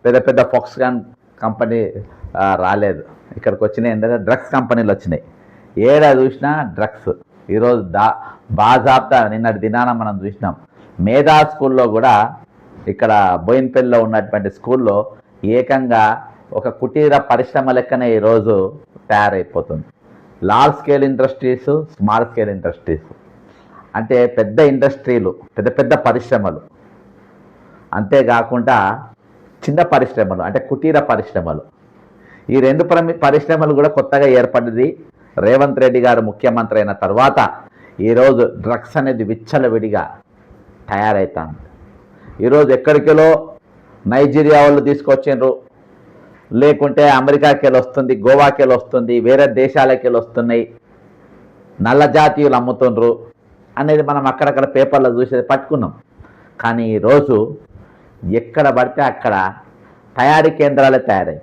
పెద్ద పెద్ద Foxconn company రాలేదు. ఇక్కడికి వచ్చినాయి ఏంటంటే డ్రగ్స్ కంపెనీలు వచ్చినాయి. ఏడా చూసినా డ్రగ్స్. ఈరోజు బాజాబ్తా నిన్నటి దినాన మనం చూసినాం. మేధా స్కూల్లో కూడా ఇక్కడ బోయిన్పల్లిలో ఉన్నటువంటి స్కూల్లో ఏకంగా ఒక కుటీర పరిశ్రమ లెక్కనే ఈరోజు తయారైపోతుంది. Large scale industries, small scale industries అంటే పెద్ద ఇండస్ట్రీలు, పెద్ద పెద్ద పరిశ్రమలు. అంతేకాకుండా చిన్న పరిశ్రమలు అంటే కుటీర పరిశ్రమలు. ఈ రెండు పరిశ్రమలు కూడా కొత్తగా ఏర్పడింది రేవంత్ రెడ్డి గారు ముఖ్యమంత్రి అయిన తర్వాత. ఈరోజు డ్రగ్స్ అనేది విచ్చలవిడిగా తయారవుతుంది. ఈరోజు ఎక్కడికెలో నైజీరియా వాళ్ళు తీసుకొచ్చిండ్రు, లేకుంటే అమెరికాకి వెళ్ళి వస్తుంది, గోవాకి వెళ్ళి వస్తుంది, వేరే దేశాలకి వెళ్ళి వస్తున్నాయి, నల్ల జాతీయులు అమ్ముతుండ్రు అనేది మనం అక్కడక్కడ పేపర్లో చూసేది పట్టుకున్నాం. కానీ ఈరోజు ఎక్కడ పడితే అక్కడ తయారీ కేంద్రాలే తయారయ్యాయి.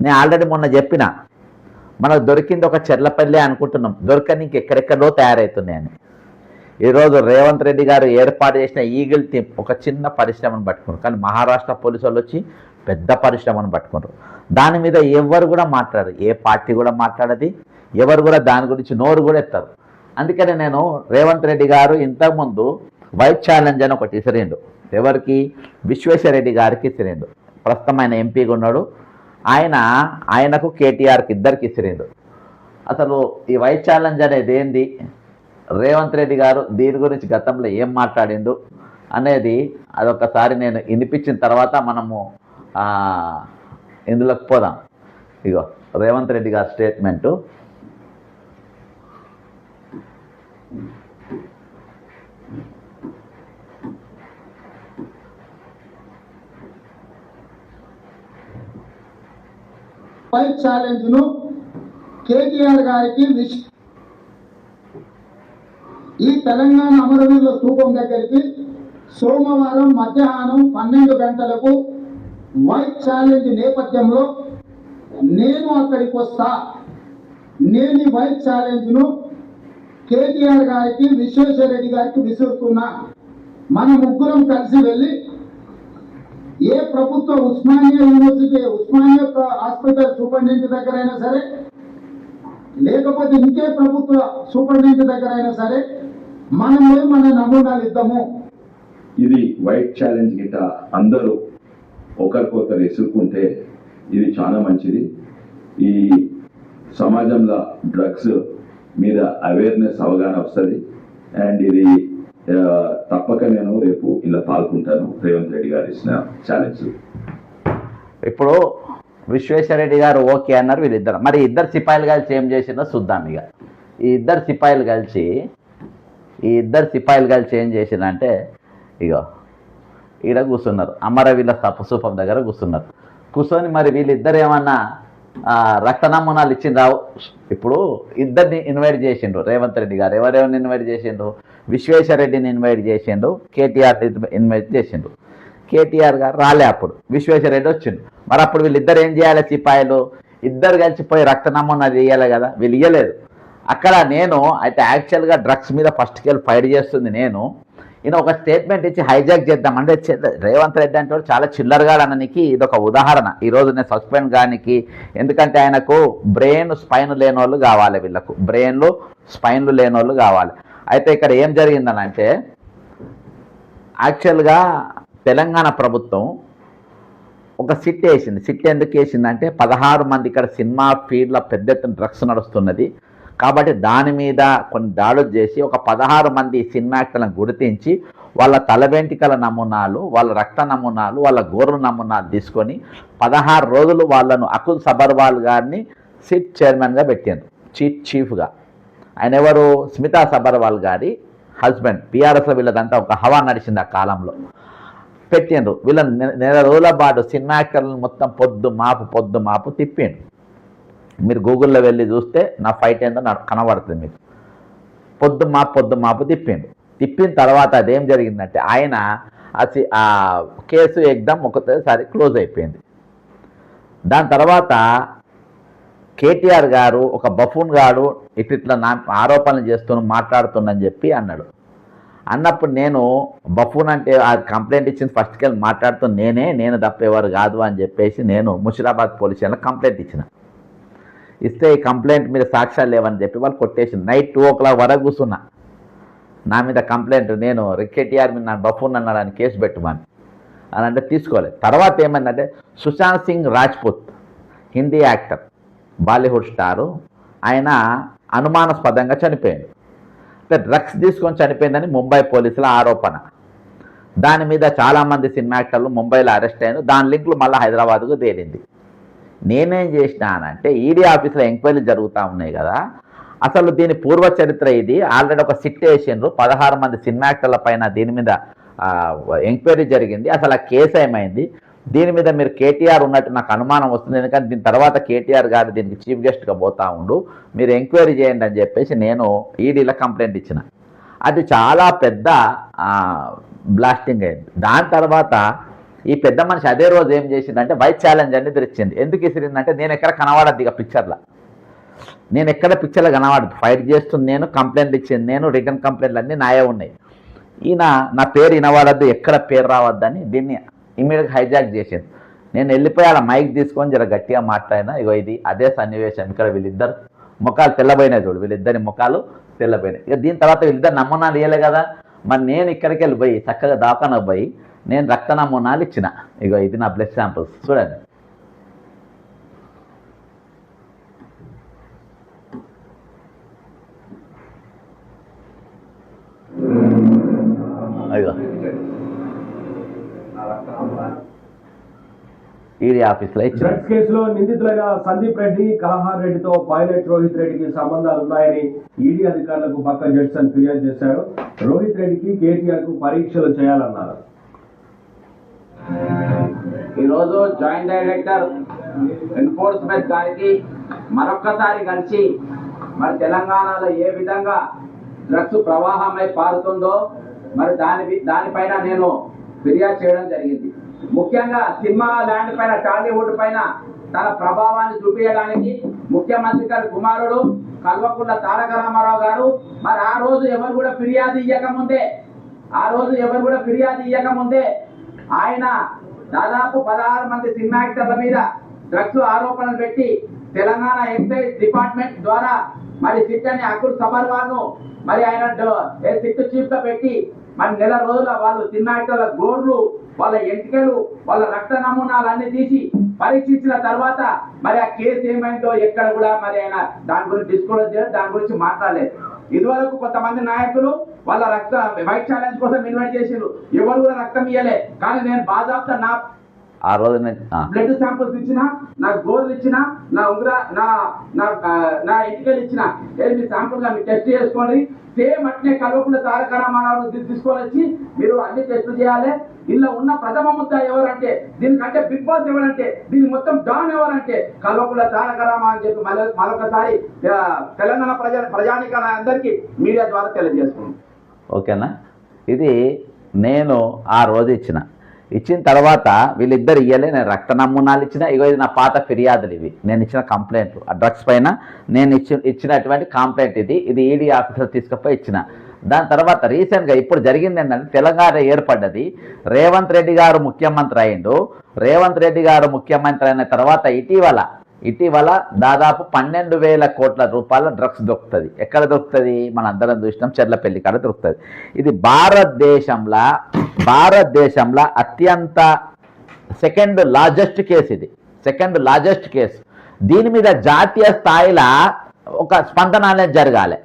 నేను ఆల్రెడీ మొన్న చెప్పిన, మనకు దొరికింది ఒక చెర్లపల్లి అనుకుంటున్నాం, దొరకని ఎక్కడెక్కడో తయారవుతున్నాయని. ఈరోజు రేవంత్ రెడ్డి గారు ఏర్పాటు చేసిన ఈగిల్ టీమ్ ఒక చిన్న పరిశ్రమను పట్టుకున్నారు. కానీ మహారాష్ట్ర పోలీసు వాళ్ళు వచ్చి పెద్ద పరిశ్రమను పట్టుకున్నారు. దాని మీద ఎవరు కూడా మాట్లాడరు, ఏ పార్టీ కూడా మాట్లాడది, ఎవరు కూడా దాని గురించి నోరు కూడా ఎత్తారు. అందుకనే నేను రేవంత్ రెడ్డి గారు ఇంతకుముందు వైట్ ఛాలెంజ్ అని ఒకటి ఇసిరిండు. ఎవరికి? విశ్వేశ్వరరెడ్డి గారికి ఇసిరిండు. ప్రస్తుతం ఆయన ఎంపీగా ఉన్నాడు. ఆయనకు కేటీఆర్కి ఇద్దరికి ఇసిరిండు. అసలు ఈ వైట్ ఛాలెంజ్ అనేది ఏంది, రేవంత్ రెడ్డి గారు దీని గురించి గతంలో ఏం మాట్లాడిండు అనేది అదొకసారి నేను వినిపించిన తర్వాత మనము ఇందులోకి పోదాం. ఇగో రేవంత్ రెడ్డి గారి స్టేట్మెంటు. వైట్ ఛాలెంజ్ ను కేటీఆర్ గారికి ఈ తెలంగాణ అమరవీరుల స్థూపం దగ్గరికి సోమవారం మధ్యాహ్నం 12 గంటలకు వైట్ ఛాలెంజ్ నేపథ్యంలో నేను అక్కడికి వస్తా. నేను ఈ వైట్ ఛాలెంజ్ ను కేటీఆర్ గారికి, విశ్వేశ్వరరెడ్డి గారికి విసురుతున్నా. మన ముగ్గురం కలిసి వెళ్ళి ఏ ప్రభుత్వ Osmania university, Osmania hospital superintendent దగ్గర అయినా సరే, లేకపోతే ఇంకే ప్రభుత్వ సూపరింటెండెంట్ దగ్గర అయినా సరే మనమే మన నమూనాలు ఇద్దాము. ఇది వైట్ ఛాలెంజ్ గిట్ట అందరూ ఒకరికొకరు ఎసుకుంటే ఇది చాలా మంచిది. ఈ సమాజంలో డ్రగ్స్ మీద అవేర్నెస్ అవగాహన వస్తుంది. అండ్ ఇది తప్పక నేను రేపు ఇలా పాల్గొంటాను. రేవంత్ రెడ్డి గారు ఇచ్చిన ఛాలెంజ్. ఇప్పుడు విశ్వేశ్వరరెడ్డి గారు ఓకే అన్నారు వీళ్ళిద్దరు. మరి ఇద్దరు సిపాయిలు కలిసి ఏం చేసిందో చూద్దాం. ఇక ఈ ఇద్దరు సిపాయిలు కలిసి ఏం చేసిందంటే, ఇగో ఈడ కూర్చున్నారు, అమరవీరుల స్థూపం దగ్గర కూర్చున్నారు. కూర్చొని మరి వీళ్ళిద్దరు ఏమన్నా రక్త నమూనాలు ఇచ్చిండ్రావు. ఇప్పుడు ఇద్దరిని ఇన్వైట్ చేసిండు రేవంత్ రెడ్డి గారు. ఎవరెవరిని ఇన్వైట్ చేసిండు? విశ్వేశ్వరరెడ్డిని ఇన్వైట్ చేసిండు, కేటీఆర్ ఇన్వైట్ చేసిండు. కేటీఆర్ గారు రాలే, అప్పుడు విశ్వేశ్వరరెడ్డి వచ్చిండు. మరి అప్పుడు వీళ్ళిద్దరు ఏం చేయాలి? సిపాయిలు ఇద్దరు కలిసిపోయి రక్త నమూనా ఇవ్వాలి కదా, వీళ్ళు ఇవ్వలేదు. అక్కడ నేను అయితే యాక్చువల్గా డ్రగ్స్ మీద ఫస్ట్కి వెళ్ళి ఫైట్ చేస్తుంది నేను. ఈయన ఒక స్టేట్మెంట్ ఇచ్చి హైజాక్ చేద్దాం అంటే, రేవంత్ రెడ్డి అంటే చాలా చిల్లరగా అనడానికి ఇదొక ఉదాహరణ. ఈరోజు నేను సస్పెండ్ కానికి, ఎందుకంటే ఆయనకు బ్రెయిన్ స్పైన్ లేని వాళ్ళు కావాలి, వీళ్ళకు బ్రెయిన్లు స్పైన్లు లేని వాళ్ళు కావాలి. అయితే ఇక్కడ ఏం జరిగిందని అంటే, యాక్చువల్గా తెలంగాణ ప్రభుత్వం ఒక సిట్ వేసింది. సిట్ ఎందుకు వేసిందంటే, 16 మంది ఇక్కడ సినిమా ఫీల్డ్లో పెద్ద ఎత్తున డ్రగ్స్ నడుస్తున్నది కాబట్టి దాని మీద కొన్ని దాడులు చేసి ఒక 16 మంది సినిమా యాక్టర్లను గుర్తించి వాళ్ళ తల వెంట్రుకల నమూనాలు, వాళ్ళ రక్త నమూనాలు, వాళ్ళ గోర్ల నమూనాలు తీసుకొని 16 రోజులు వాళ్ళను అకుల్ సబర్వాల్ గారిని సిట్ చైర్మన్గా పెట్టారు, చీఫ్గా. ఆయన ఎవరు? స్మితా సబర్వాల్ గారి హస్బెండ్. బీఆర్ఎస్లో వీళ్ళదంతా ఒక హవా నడిచింది ఆ కాలంలో. పెట్టిండ్రు వీళ్ళ నెల రోజుల పాటు సినిమా యాక్టర్లను మొత్తం పొద్దు మాపు తిప్పిండు. మీరు గూగుల్లో వెళ్ళి చూస్తే నా ఫైట్ ఏందో నాకు కనబడుతుంది మీకు. పొద్దు మాపు తిప్పిన తర్వాత అదేం జరిగిందంటే, ఆయన ఆ కేసు ఎగ్దాం ఒకసారి క్లోజ్ అయిపోయింది. దాని తర్వాత కేటీఆర్ గారు ఒక బఫూన్ గాడు ఇట్లా ఆరోపణలు మాట్లాడుతుందని చెప్పి అన్నాడు. అన్నప్పుడు నేను బఫూన్ అంటే ఆ కంప్లైంట్ ఇచ్చింది ఫస్ట్కి వెళ్ళి మాట్లాడుతూ నేను తప్పేవారు కాదు అని చెప్పేసి నేను ముషిరాబాద్ పోలీస్ స్టేషన్లో కంప్లైంట్ ఇచ్చిన. ఇస్తే ఈ కంప్లైంట్ మీద సాక్ష్యాలు లేవని చెప్పి వాళ్ళు కొట్టేసింది. నైట్ 2 o'clock వరకు కూర్చున్నా. నా మీద కంప్లైంట్ నేను కేటీఆర్ మీద నా బఫూన్ అన్నాడని కేసు పెట్టమని అని అంటే తీసుకోలేదు. తర్వాత ఏమైందంటే సుశాంత్ సింగ్ రాజ్పూత్ హిందీ యాక్టర్, బాలీవుడ్ స్టారు, ఆయన అనుమానాస్పదంగా చనిపోయాడు. అంటే డ్రగ్స్ తీసుకొని చనిపోయిందని ముంబై పోలీసుల ఆరోపణ. దాని మీద చాలామంది సినిమా యాక్టర్లు ముంబైలో అరెస్ట్ అయ్యారు. దాని లింకులు మళ్ళీ హైదరాబాద్కు తేలింది. నేనేం చేసినానంటే ఈడీ ఆఫీసులో ఎంక్వైరీ జరుగుతూ ఉన్నాయి కదా, అసలు దీని పూర్వ చరిత్ర ఇది. ఆల్రెడీ ఒక సిట్ వేసిండ్రు 16 మంది సినిమా యాక్టర్ల పైన దీని మీద ఎంక్వైరీ జరిగింది. అసలు ఆ కేసు ఏమైంది, దీని మీద మీరు కేటీఆర్ ఉన్నట్టు నాకు అనుమానం వస్తుంది, ఎందుకంటే దీని తర్వాత కేటీఆర్ గారు దీనికి చీఫ్ గెస్ట్గా పోతా ఉండు, మీరు ఎంక్వైరీ చేయండి అని చెప్పేసి నేను ఈడీలో కంప్లైంట్ ఇచ్చిన. అది చాలా పెద్ద బ్లాస్టింగ్ అయింది. దాని తర్వాత ఈ పెద్ద మనిషి అదే రోజు ఏం చేసిందంటే వైట్ ఛాలెంజ్ అనేది తెచ్చింది. ఎందుకు ఇసిరిందంటే నేను ఎక్కడ కనబడద్దు ఇక పిక్చర్లో, నేను ఎక్కడ పిక్చర్లో కనబడద్దు, ఫైట్ చేస్తుంది నేను, కంప్లైంట్ ఇచ్చింది నేను, రిటర్న్ కంప్లైంట్లు అన్నీ నాయే ఉన్నాయి. ఈయన నా పేరు వినబడద్దు, ఎక్కడ పేరు రావద్దని దీన్ని ఇమీడియట్గా హైజాక్ చేసింది. నేను వెళ్ళిపోయి అలా మైక్ తీసుకొని జర గట్టిగా మాట్లాడినా, ఇగో ఇది అదే సన్నివేశం. ఇక్కడ వీళ్ళిద్దరు ముఖాలు తెల్లబోయినాయి చూడు, వీళ్ళిద్దరి ముఖాలు తెల్లబోయినాయి. ఇక దీని తర్వాత వీళ్ళిద్దరు నమూనాలు ఇవ్వలే కదా, మరి నేను ఇక్కడికి వెళ్ళిపోయి చక్కగా దాకానకు పోయి నేను రక్త నమూనాలు ఇచ్చిన. ఇగో ఇది నా బ్లడ్ శాంపుల్స్ చూడండి. అయ్యో ఈడీ ఆఫీస్లో ఇచ్చిన. డ్రగ్స్ కేసులో నిందితులైన సందీప్ రెడ్డి, కలహార్ రెడ్డితో పైలట్ రోహిత్ రెడ్డికి సంబంధాలు ఉన్నాయని ఈడీ అధికారులకు పక్క జడ్సన్ ఫిర్యాదు చేశారు. రోహిత్ రెడ్డికి కేటీఆర్ కు పరీక్షలు చేయాలన్నారు. ఈరోజు జాయింట్ డైరెక్టర్ ఎన్ఫోర్స్మెంట్ గారికి మరొక్కసారి కలిసి మరి తెలంగాణలో ఏ విధంగా డ్రగ్స్ ప్రవాహమై పారుతుందో మరి దానిపైన నేను ఫిర్యాదు చేయడం జరిగింది. ముఖ్యంగా సినిమా ల్యాండ్ పైన, టాలీవుడ్ పైన తన ప్రభావాన్ని చూపించడానికి ముఖ్యమంత్రి గారి కుమారుడు కల్వకుంట్ల తారక రామారావు గారు మరి ఆ రోజు ఎవరు కూడా ఫిర్యాదు ఇవ్వకముందే ఆయన దాదాపు 16 మంది సినిమా యాక్టర్ల మీద డ్రగ్స్ ఆరోపణలు పెట్టి తెలంగాణ ఎక్సైజ్ డిపార్ట్మెంట్ ద్వారా మరి సిట్ అని అకుల్ సబర్వాల్ను మరి ఆయన సిట్ చీఫ్ గా పెట్టి మరి నెల రోజుల వాళ్ళు సినిమా యాక్టర్ల గోర్లు, వాళ్ళ ఎంటికలు, వాళ్ళ రక్త నమూనాలు అన్ని తీసి పరీక్షించిన తర్వాత మరి ఆ కేసు ఏమైందో ఎక్కడ కూడా మరి ఆయన దాని గురించి డిస్క్లోజ్ చేయలేదు, దాని గురించి మాట్లాడలేదు. ఇదివరకు కొంతమంది నాయకులు వాళ్ళ రక్త వైట్ ఛాలెంజ్ కోసం ఇన్వైట్ చేసిండ్రు, ఎవరు కూడా రక్తం ఇయ్యలే. కానీ నేను బాజాబ్తా నా ఆ రోజు బ్లడ్ శాంపుల్స్ ఇచ్చిన, నా గోర్లు ఇచ్చిన, నా ఉంగరా నా ఎంటికలు ఇచ్చిన, మీ శాంపుల్ గా మీరు టెస్ట్ చేసుకోండి. సేమ్ అట్నే కల్వకుంట్ల తారక రామారావు తీసుకొని వచ్చి మీరు అన్ని టెస్టులు చేయాలి. ఇలా ఉన్న ప్రథమ ముద్ద ఎవరంటే, దీనికంటే బిగ్ బాస్ ఎవరంటే, దీని మొత్తం డాన్ ఎవరంటే కల్వకుంట్ల తారక రామారావు అని చెప్పి మరొకసారి తెలంగాణ ప్రజానికాన్ని అందరికీ మీడియా ద్వారా తెలియజేసుకున్నాం. ఓకేనా. ఇది నేను ఆ రోజు ఇచ్చిన తర్వాత వీళ్ళిద్దరు ఇయ్యలే, నేను రక్త నమూనాలు ఇచ్చిన. ఇగో ఇది నా పాత ఫిర్యాదులు, ఇవి నేను ఇచ్చిన కంప్లైంట్లు. ఆ డ్రగ్స్ పైన నేను ఇచ్చినటువంటి కంప్లైంట్ ఇది ఈడీ ఆఫీసర్ తీసుకుపోయి ఇచ్చిన. దాని తర్వాత రీసెంట్గా ఇప్పుడు జరిగింది ఏంటంటే తెలంగాణ ఏర్పడ్డది, రేవంత్ రెడ్డి గారు ముఖ్యమంత్రి అయిండు. రేవంత్ రెడ్డి గారు ముఖ్యమంత్రి అయిన తర్వాత ఇటీవల దాదాపు 12,000 కోట్ల రూపాయల డ్రగ్స్ దొరుకుతుంది. ఎక్కడ దొరుకుతుంది? మన అందరం చూసినాం, చెర్లపల్లి కాడ దొరుకుతుంది. ఇది భారతదేశంలో అత్యంత సెకండ్ లార్జెస్ట్ కేసు. దీని మీద జాతీయ స్థాయిలో ఒక స్పందన అనేది జరగాలి.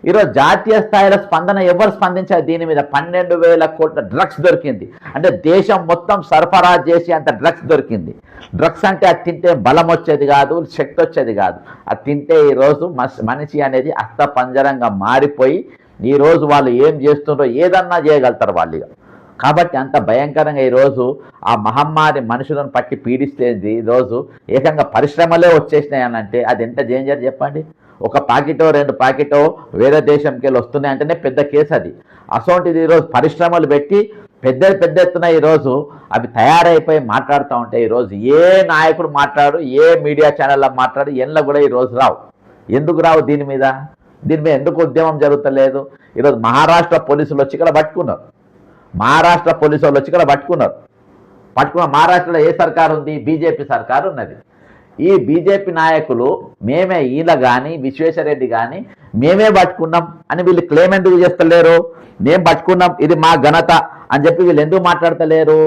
ఈరోజు జాతీయ స్థాయిలో స్పందన ఎవరు స్పందించారు? దీని మీద 12,000 కోట్ల డ్రగ్స్ దొరికింది. అంటే దేశం మొత్తం సరఫరా చేసి అంత డ్రగ్స్ దొరికింది. డ్రగ్స్ అంటే అది తింటే బలం వచ్చేది కాదు, శక్తి వచ్చేది కాదు. అది తింటే ఈరోజు మనిషి అనేది అస్తపంజరంగా మారిపోయి ఈరోజు వాళ్ళు ఏం చేస్తుండ్రో ఏదన్నా చేయగలుగుతారు వాళ్ళు. కాబట్టి అంత భయంకరంగా ఈరోజు ఆ మహమ్మారి మనుషులను పట్టి పీడిస్తేది. ఈరోజు ఏకంగా పరిశ్రమలే వచ్చేసినాయి అని అంటే అది ఎంత డేంజర్ చెప్పండి. ఒక పాకెటో 2 పాకెటో వేరే దేశంకి వెళ్ళి వస్తున్నాయి అంటేనే పెద్ద కేసు అది. అసోంటిది ఈరోజు పరిశ్రమలు పెట్టి పెద్ద ఎత్తున ఈరోజు అవి తయారైపోయి మాట్లాడుతూ ఉంటే ఈరోజు ఏ నాయకుడు మాట్లాడు, ఏ మీడియా ఛానల్లో మాట్లాడు, ఎన్లో కూడా ఈరోజు రావు. ఎందుకు రావు? దీని మీద దీని మీద ఎందుకు ఉద్యమం జరుగుతలేదు? ఈరోజు మహారాష్ట్ర పోలీసులు వచ్చి ఇక్కడ పట్టుకున్నారు. మహారాష్ట్ర పోలీసు వాళ్ళు వచ్చి ఇక్కడ పట్టుకున్న మహారాష్ట్రలో ఏ సర్కారు ఉంది? బీజేపీ సర్కారు ఉన్నది. ఈ బీజేపీ నాయకులు మేమే, ఈయన కానీ విశ్వేశ్వరరెడ్డి కానీ మేమే పట్టుకున్నాం అని వీళ్ళు క్లెయిమ్ ఎందుకు చేస్తలేరు? మేము పట్టుకున్నాం, ఇది మా ఘనత అని చెప్పి వీళ్ళు ఎందుకు మాట్లాడతలేరు?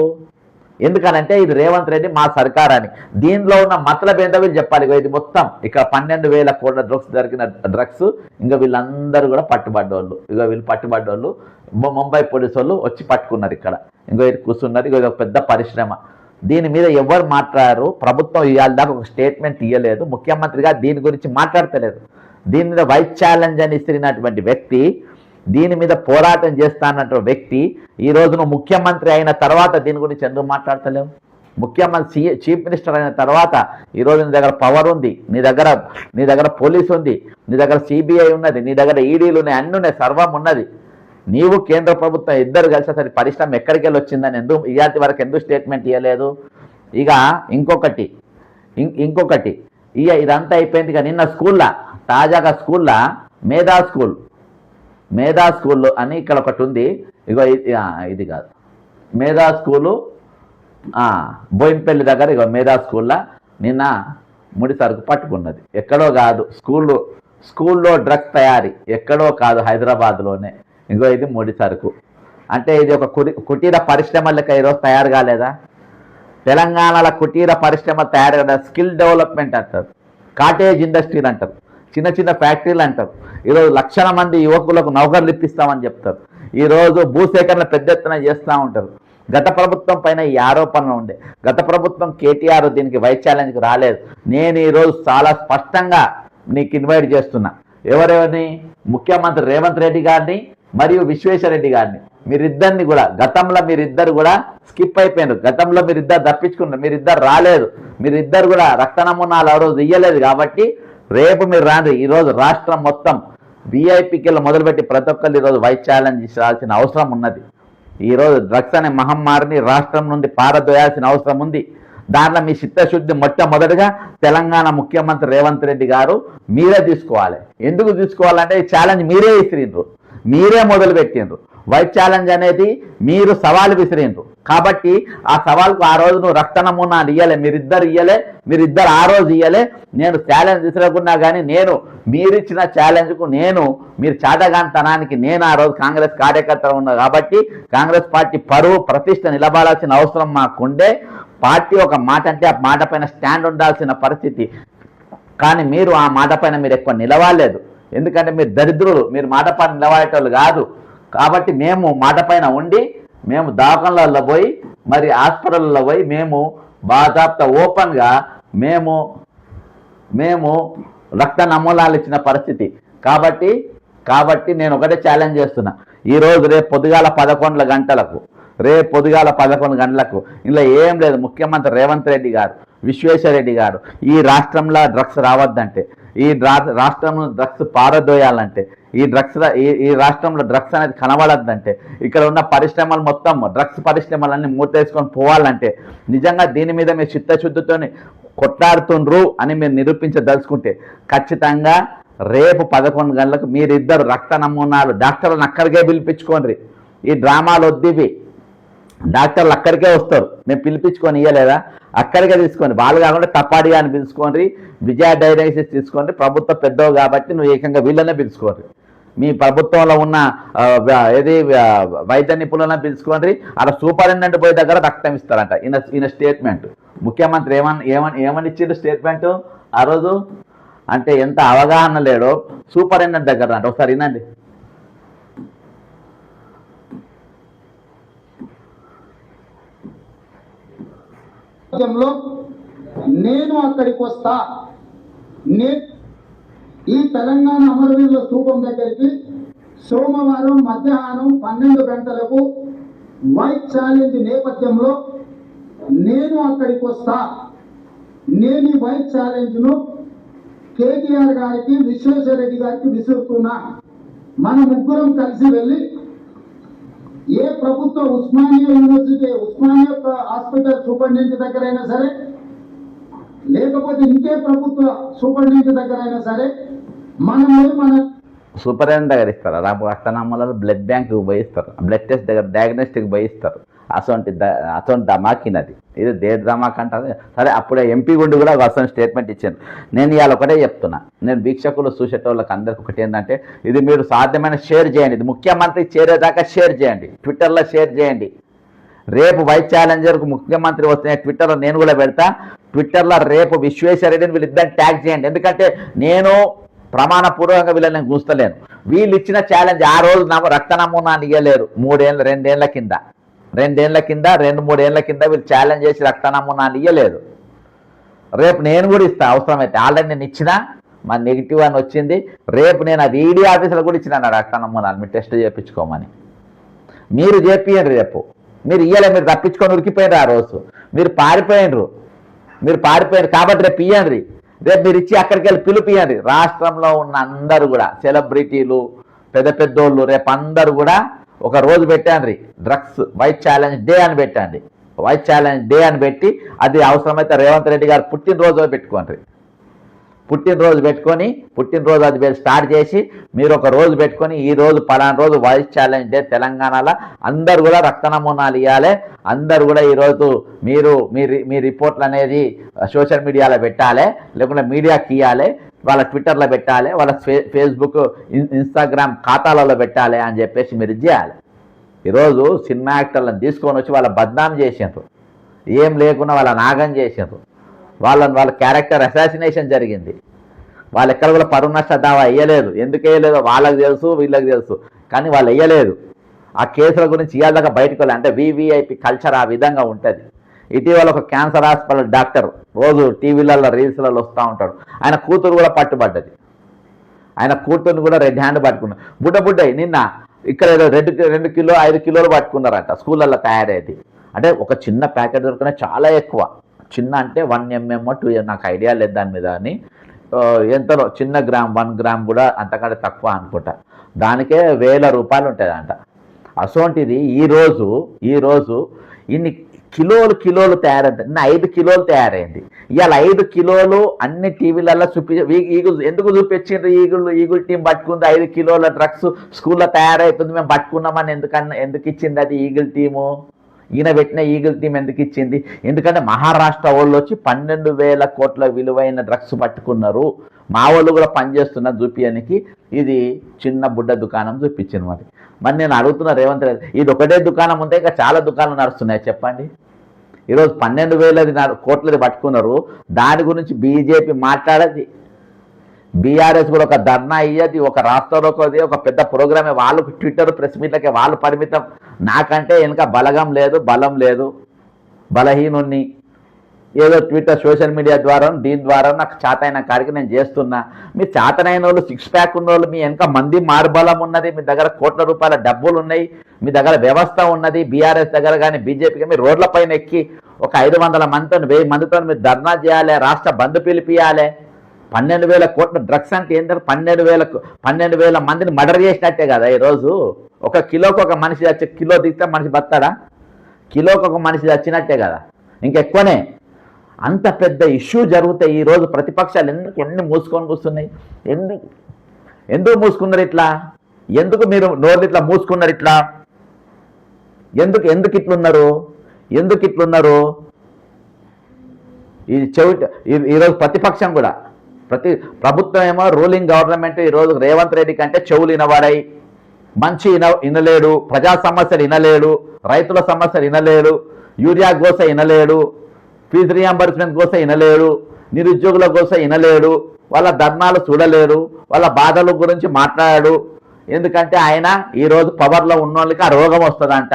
ఎందుకనంటే ఇది రేవంత్ రెడ్డి మా సర్కార్ అని. దీనిలో ఉన్న మతలబ్ ఏంటో వీళ్ళు చెప్పాలి. ఇది మొత్తం ఇక్కడ 12,000 కోట్ల డ్రగ్స్ దొరికిన డ్రగ్స్. ఇంకా వీళ్ళందరూ కూడా పట్టుబడ్డోళ్ళు. వీళ్ళు పట్టుబడ్డోళ్ళు ముంబై పోలీసు వాళ్ళు వచ్చి పట్టుకున్నారు ఇక్కడ. ఇది కూర్చున్నారు. ఇది ఒక పెద్ద పరిశ్రమ. దీని మీద ఎవరు మాట్లాడారు? ప్రభుత్వం ఇవాళ దాకా ఒక స్టేట్మెంట్ ఇవ్వలేదు. ముఖ్యమంత్రిగా దీని గురించి మాట్లాడతలేదు. దీని మీద వైస్ ఛాలెంజ్ అని ఇస్తున్నటువంటి వ్యక్తి, దీని మీద పోరాటం చేస్తానన్న వ్యక్తి ఈ రోజు నువ్వు ముఖ్యమంత్రి అయిన తర్వాత దీని గురించి ఎందుకు మాట్లాడతలేవు? ముఖ్యమంత్రి చీఫ్ మినిస్టర్ అయిన తర్వాత ఈరోజు నీ దగ్గర పవర్ ఉంది, నీ దగ్గర పోలీసు ఉంది, నీ దగ్గర సిబిఐ ఉన్నది, నీ దగ్గర ఈడీలు ఉన్నాయి, అన్నీ ఉన్నాయి, సర్వం ఉన్నది. నీవు కేంద్ర ప్రభుత్వం ఇద్దరు కలిసి అసలు పరిశ్రమ ఎక్కడికి వెళ్ళి వచ్చిందని ఎందుకు ఇయాటి వరకు ఎందుకు స్టేట్మెంట్ ఇవ్వలేదు? ఇక ఇంకొకటి ఇదంతా అయిపోయింది. ఇక నిన్న స్కూల్లో తాజాగా మేధా స్కూల్ అని ఇక్కడ ఒకటి ఉంది. ఇది కాదు మేధా స్కూలు, బోయిన్పల్లి దగ్గర. మేధా స్కూల్లో నిన్న ముడి సరుకు పట్టుకున్నది. ఎక్కడో కాదు స్కూల్లో డ్రగ్స్ తయారీ ఎక్కడో కాదు, హైదరాబాద్లోనే. ఇది ముడి సరుకు. అంటే ఇది ఒక కుటీర పరిశ్రమ లెక్క ఈరోజు తయారు కాలేదా? తెలంగాణలో కుటీర పరిశ్రమ తయారు కదా, స్కిల్ డెవలప్మెంట్ అంటారు, కాటేజ్ ఇండస్ట్రీలు అంటారు, చిన్న చిన్న ఫ్యాక్టరీలు అంటారు. ఈరోజు లక్షల మంది యువకులకు నౌకర్లు ఇప్పిస్తామని చెప్తారు. ఈరోజు భూసేకరణ పెద్ద ఎత్తున చేస్తూ ఉంటారు. గత ప్రభుత్వం పైన ఈ ఆరోపణలు ఉండే. గత ప్రభుత్వం కేటీఆర్ దీనికి వైస్ ఛాలెంజ్కి రాలేదు. నేను ఈరోజు చాలా స్పష్టంగా నీకు ఇన్వైట్ చేస్తున్నా. ఎవరెవరిని? ముఖ్యమంత్రి రేవంత్ రెడ్డి గారిని మరియు విశ్వేశ్వరరెడ్డి గారిని. మీరిద్దరిని కూడా గతంలో మీరిద్దరు కూడా స్కిప్ అయిపోయినారు. గతంలో మీరిద్దరు తప్పించుకున్నారు, మీరిద్దరు రాలేదు, మీరిద్దరు కూడా రక్త నమూనాలు ఆ రోజు ఇయ్యలేదు. కాబట్టి రేపు మీరు రాండి. ఈరోజు రాష్ట్రం మొత్తం వీఐపీకి మొదలుపెట్టి ప్రతి ఒక్కరు ఈరోజు వైస్ ఛాలెంజ్ చేయాల్సిన అవసరం ఉన్నది. ఈరోజు డ్రగ్స్ అనే మహమ్మారిని రాష్ట్రం నుండి పారదోయాల్సిన అవసరం ఉంది. దాంట్లో మీ చిత్తశుద్ధి మొట్టమొదటిగా తెలంగాణ ముఖ్యమంత్రి రేవంత్ రెడ్డి గారు మీరే తీసుకోవాలి. ఎందుకు తీసుకోవాలంటే ఈ ఛాలెంజ్ మీరే విసిరిండ్రు, మీరే మొదలుపెట్టిండ్రు. వైస్ ఛాలెంజ్ అనేది మీరు సవాలు విసిరిండ్రు. కాబట్టి ఆ సవాల్కు ఆ రోజు నువ్వు రక్త నమూనాలు ఇయ్యలే, మీరిద్దరు ఆ రోజు ఇయ్యలే. నేను ఛాలెంజ్ విసిరకున్నా కానీ మీరిచ్చిన ఛాలెంజ్కు మీరు చాటగానితనానికి నేను ఆ రోజు కాంగ్రెస్ కార్యకర్త ఉన్నా. కాబట్టి కాంగ్రెస్ పార్టీ పరువు ప్రతిష్ట నిలబడాల్సిన అవసరం మాకుండే. పార్టీ ఒక మాట అంటే ఆ మాట పైన స్టాండ్ ఉండాల్సిన పరిస్థితి. కానీ మీరు ఆ మాట పైన మీరు ఎక్కువ నిలవాలేదు. ఎందుకంటే మీరు దరిద్రులు, మీరు మాట పైన నిలబడేటోళ్ళు కాదు. కాబట్టి మేము మాట పైన ఉండి మేము దవాఖానలలో పోయి మరి హాస్పిటల్లో పోయి మేము బాధాప్త ఓపెన్గా మేము రక్త నమూనాలు ఇచ్చిన పరిస్థితి. కాబట్టి నేను ఒకటే ఛాలెంజ్ చేస్తున్నా. ఈరోజు రేపు పొద్దుగాల 11 గంటలకు ఇలా ఏం లేదు. ముఖ్యమంత్రి రేవంత్ రెడ్డి గారు, విశ్వేశ్వరరెడ్డి గారు ఈ రాష్ట్రంలో డ్రగ్స్ రావద్దంటే, ఈ రాష్ట్రంలో డ్రగ్స్ పారదోయాలంటే, ఈ రాష్ట్రంలో డ్రగ్స్ అనేది కనబడద్దంటే, ఇక్కడ ఉన్న పరిశ్రమలు మొత్తం డ్రగ్స్ పరిశ్రమలన్నీ మూతేసుకొని పోవాలంటే, నిజంగా దీని మీద మీరు చిత్తశుద్ధితో కొట్లాడుతుండ్రు అని మీరు నిరూపించదలుచుకుంటే ఖచ్చితంగా రేపు 11 గంటలకు మీరిద్దరు రక్త నమూనాలు డాక్టర్లను అక్కడికే పిలిపించుకోండి. ఈ డ్రామాలు వద్దివి. డాక్టర్లు అక్కడికే వస్తారు, మేము పిలిపించుకొని ఇవ్వలేదా? అక్కడికే తీసుకోండి. వాళ్ళు కాకుండా తప్పాడి అని పిలుచుకోండి, విజయ డయాగ్నోసిస్ తీసుకోండి. ప్రభుత్వం పెద్దవు కాబట్టి నువ్వు ఏకంగా వీళ్ళనే పిలుచుకోండి. మీ ప్రభుత్వంలో ఉన్న వైద్య నిపుణులను పిలుచుకోండి. అలా సూపరింటెండెంట్ పోయే దగ్గర రక్తం ఇస్తారంట. ఈయన స్టేట్మెంట్ ముఖ్యమంత్రి ఏమని ఇచ్చిండు స్టేట్మెంట్ ఆ రోజు? అంటే ఎంత అవగాహన లేడో సూపరింటెండెంట్ దగ్గర అంట. ఒకసారి వినండి. నేను అక్కడికి వస్తా. ఈ తెలంగాణ అమరవీరుల స్థూపం దగ్గరికి సోమవారం మధ్యాహ్నం 12 గంటలకు వైస్ ఛాలెంజ్ నేపథ్యంలో నేను అక్కడికి వస్తా. నేను ఈ వైస్ ఛాలెంజ్ ను కేటీఆర్ గారికి, విశ్వేశ్వరరెడ్డి గారికి విసురుతున్నా. మన ముగ్గురం కలిసి వెళ్ళి ఏ ప్రభుత్వ ఉస్మానియా హాస్పిటల్ సూపరింటెండెంట్ దగ్గర అయినా సరే, లేకపోతే ఇంకే ప్రభుత్వ సూపరింటెండెంట్ దగ్గర అయినా సరే, మనం మన సూపరింటెండెంట్ దగ్గర ఇస్తారు, రక్త నమూనాలు బ్లడ్ బ్యాంక్కి పోయిస్తారు, బ్లడ్ టెస్ట్ దగ్గర డయాగ్నోస్టిక్ పోయిస్తారు. అసొంటి ధమాకినది. ఇది దేశ ధమాక్ అంటారు. సరే, అప్పుడే ఎంపీ గుండి కూడా అసలు స్టేట్మెంట్ ఇచ్చాను. నేను ఇవాళ ఒకటే చెప్తున్నా, నేను వీక్షకులు చూసేటోళ్ళకి అందరికి ఒకటి ఏంటంటే, ఇది మీరు సాధ్యమైన షేర్ చేయండి. ఇది ముఖ్యమంత్రి చేరేదాకా షేర్ చేయండి, ట్విట్టర్లో షేర్ చేయండి. రేపు వైస్ ఛాలెంజర్కు ముఖ్యమంత్రి వస్తే ట్విట్టర్లో నేను కూడా పెడతా. ట్విట్టర్లో రేపు విశ్వేశ్వరరెడ్డిని వీళ్ళిద్దరిని ట్యాగ్ చేయండి. ఎందుకంటే నేను ప్రమాణపూర్వకంగా వీళ్ళని చూస్తలేను. వీళ్ళు ఇచ్చిన ఛాలెంజ్ ఆ రోజు రక్త నమూనాన్ని ఇవ్వలేరు. 2 ఏళ్ల కింద 2-3 ఏళ్ల కింద వీళ్ళు ఛాలెంజ్ చేసి రక్త నమూనాన్ని ఇవ్వలేదు. రేపు నేను కూడా ఇస్తా అవసరమైతే. ఆల్రెడీ నేను ఇచ్చినా, మా నెగిటివ్ అని వచ్చింది. రేపు నేను అది ఈడీ ఆఫీసులో కూడా ఇచ్చిన రక్త నమూనాలు మీరు టెస్ట్ చేయించుకోమని. మీరు చేపియండి. రేపు మీరు ఇయ్యలే, మీరు తప్పించుకొని ఉరికిపోయినారు. ఆ రోజు మీరు పారిపోయినరు కాబట్టి రేపు ఇయ్యండి. రేపు మీరు ఇచ్చి అక్కడికి వెళ్ళి పిలిపియండి. రాష్ట్రంలో ఉన్న అందరూ కూడా సెలబ్రిటీలు, పెద్దోళ్ళు రేపు అందరూ కూడా ఒక రోజు పెట్టండి, డ్రగ్స్ వైట్ ఛాలెంజ్ డే అని పెట్టండి. వైట్ ఛాలెంజ్ డే అని పెట్టి అది అవసరమైతే రేవంత్ రెడ్డి గారు పుట్టినరోజు పెట్టుకోండి. పుట్టినరోజు అది మీరు స్టార్ట్ చేసి మీరు ఒక రోజు పెట్టుకొని, ఈ రోజు పలానా రోజు వైట్ ఛాలెంజ్ డే తెలంగాణలో అందరు కూడా రక్త నమూనాలు ఇవ్వాలి. అందరు కూడా ఈరోజు మీరు మీ రిపోర్ట్లు అనేది సోషల్ మీడియాలో పెట్టాలి, లేకుంటే మీడియాకి ఇవ్వాలి, వాళ్ళ ట్విట్టర్లో పెట్టాలి, వాళ్ళ ఫేస్బుక్ ఇన్స్టాగ్రామ్ ఖాతాలలో పెట్టాలి అని చెప్పేసి మీరు చేయాలి. ఈరోజు సినిమా యాక్టర్లను తీసుకొని వచ్చి వాళ్ళ బద్నాం చేసిండ్రు, ఏం లేకుండా వాళ్ళ నాగం చేసిండ్రు, వాళ్ళ క్యారెక్టర్ అసాసినేషన్ జరిగింది. వాళ్ళు ఎక్కడ కూడా పరువు నష్ట దావా వేయలేదు. ఎందుకు వేయలేదో వాళ్ళకి తెలుసు, వీళ్ళకి తెలుసు, కానీ వాళ్ళు వేయలేదు. ఆ కేసుల గురించి ఇవాళ బయటకు వెళ్ళి, అంటే వీవీఐపీ కల్చర్ ఆ విధంగా ఉంటుంది. ఇటీవల ఒక క్యాన్సర్ హాస్పిటల్ డాక్టర్ రోజు టీవీలలో రీల్స్లలో వస్తూ ఉంటాడు. ఆయన కూతురు కూడా పట్టుబడ్డది. ఆయన కూతురుని కూడా రెడ్ హ్యాండ్ పట్టుకున్నారు. బుడ్డ నిన్న ఇక్కడ 2 కిలో 5 కిలోలు పట్టుకున్నారంట స్కూళ్ళల్లో తయారయ్యేది. అంటే ఒక చిన్న ప్యాకెట్ దొరికినా చాలా ఎక్కువ. చిన్న అంటే 1 mm 2 mm నాకు ఐడియా లేదు దాని మీద అని. ఎంతలో చిన్న గ్రామ్ 1 గ్రామ్ కూడా అంతకంటే తక్కువ అనుకుంటా. దానికే 1000 రూపాయలు ఉంటుందంట. అసోంటిది ఈరోజు ఇన్ని కిలోలు తయారైంది. 5 కిలోలు తయారైంది. ఇవాళ 5 కిలోలు అన్ని టీవీలలో ఎందుకు చూపించిండ్రు? ఈగుల్ టీం పట్టుకుంది 5 కిలోల డ్రగ్స్ స్కూల్లో తయారైతుంది, మేము పట్టుకున్నామని ఎందుకు ఇచ్చింది అది ఈగిల్ టీము? ఈయన పెట్టిన ఈగిల్ టీం ఎందుకు ఇచ్చింది? ఎందుకంటే మహారాష్ట్ర వాళ్ళు వచ్చి 12,000 కోట్ల విలువైన డ్రగ్స్ పట్టుకున్నారు. మా వాళ్ళు కూడా పనిచేస్తున్నారు చూపించడానికి. ఇది చిన్న బుడ్డ దుకాణం చూపించింది. మరి నేను అడుగుతున్నా రేవంత్ రెడ్డి, ఇది ఒకటే దుకాణం ఉంటే ఇంకా చాలా దుకాణాలు నడుస్తున్నాయి చెప్పండి. ఈరోజు 12,000 కోట్లది పట్టుకున్నారు. దాని గురించి బీజేపీ మాట్లాడది, బీఆర్ఎస్ కూడా ఒక ధర్నా అయ్యేది, ఒక రాష్ట్రంలో ఒక పెద్ద ప్రోగ్రామే. వాళ్ళకు ట్విట్టర్ ప్రెస్ మీట్లకే వాళ్ళు పరిమితం. నాకంటే వెనుక బలం లేదు, బలహీనుణ్ణి. ఏదో ట్విట్టర్ సోషల్ మీడియా ద్వారా దీని ద్వారా నాకు చేతైన కాడికి నేను చేస్తున్నా. మీ చేతనైన వాళ్ళు 6 ప్యాక్ ఉన్న వాళ్ళు మీ వెనక మంది మారుబలం ఉన్నది, మీ దగ్గర కోట్ల రూపాయల డబ్బులు ఉన్నాయి, మీ దగ్గర వ్యవస్థ ఉన్నది. బీఆర్ఎస్ దగ్గర కానీ బీజేపీకి మీరు రోడ్లపైన ఎక్కి ఒక 500 మందితో 1000 మందితో మీరు ధర్నా చేయాలి, రాష్ట్ర బంద్ పిలిపియాలి. 12,000 కోట్ల డ్రగ్స్ అంటే ఏంటంటే 12,000 మందిని మర్డర్ చేసినట్టే కదా. ఈరోజు ఒక కిలోకి ఒక మనిషి వచ్చి కిలో దిగితే మనిషి బతాడా? కిలోకి ఒక మనిషి వచ్చినట్టే కదా, ఇంకెక్కువనే. అంత పెద్ద ఇష్యూ జరుగుతాయి. ఈరోజు ప్రతిపక్షాలు ఎన్ని మూసుకొని కూర్చున్నాయి? ఎందుకు మూసుకున్నారు ఇట్లా? ఎందుకు మీరు నోరు ఇట్లా మూసుకున్నారు ఇట్లా? ఎందుకు ఇట్లున్నారు? ఈరోజు ప్రతిపక్షం కూడా ప్రభుత్వం ఏమో రూలింగ్ గవర్నమెంట్ ఈరోజు రేవంత్ రెడ్డి కంటే చెవులు వినవాడాయి. మంచి వినలేడు, ప్రజా సమస్యలు వినలేడు, రైతుల సమస్యలు వినలేడు, యూరియా గోస వినలేడు, ఫీజు రియంబర్స్మెంట్ గోస వినలేడు, నిరుద్యోగుల గోస వినలేడు, వాళ్ళ ధర్నాలు చూడలేడు, వాళ్ళ బాధల గురించి మాట్లాడాడు. ఎందుకంటే ఆయన ఈరోజు పవర్లో ఉన్న వాళ్ళకి ఆ రోగం వస్తుందంట.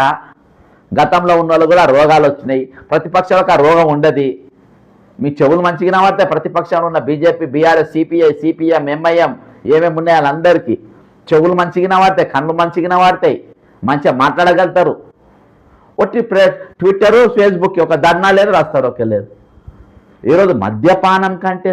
గతంలో ఉన్న వాళ్ళు కూడా రోగాలు వచ్చినాయి. ప్రతిపక్షాలకు ఆ రోగం ఉండదు. మీ చెవులు మంచిగా పడతాయి. ప్రతిపక్షంలో ఉన్న BJP, BRS, CPI, CPM, MIM ఏమేమి ఉన్నాయి వాళ్ళందరికీ చెవులు మంచిగా పడతాయి, కళ్ళు మంచిగా పడతాయి, మంచిగా మాట్లాడగలుగుతారు. ఒట్టి ట్విట్టరు, ఫేస్బుక్ ఒక ధర్నా లేదు, రాస్తారు ఒక లేదు. ఈరోజు మద్యపానం కంటే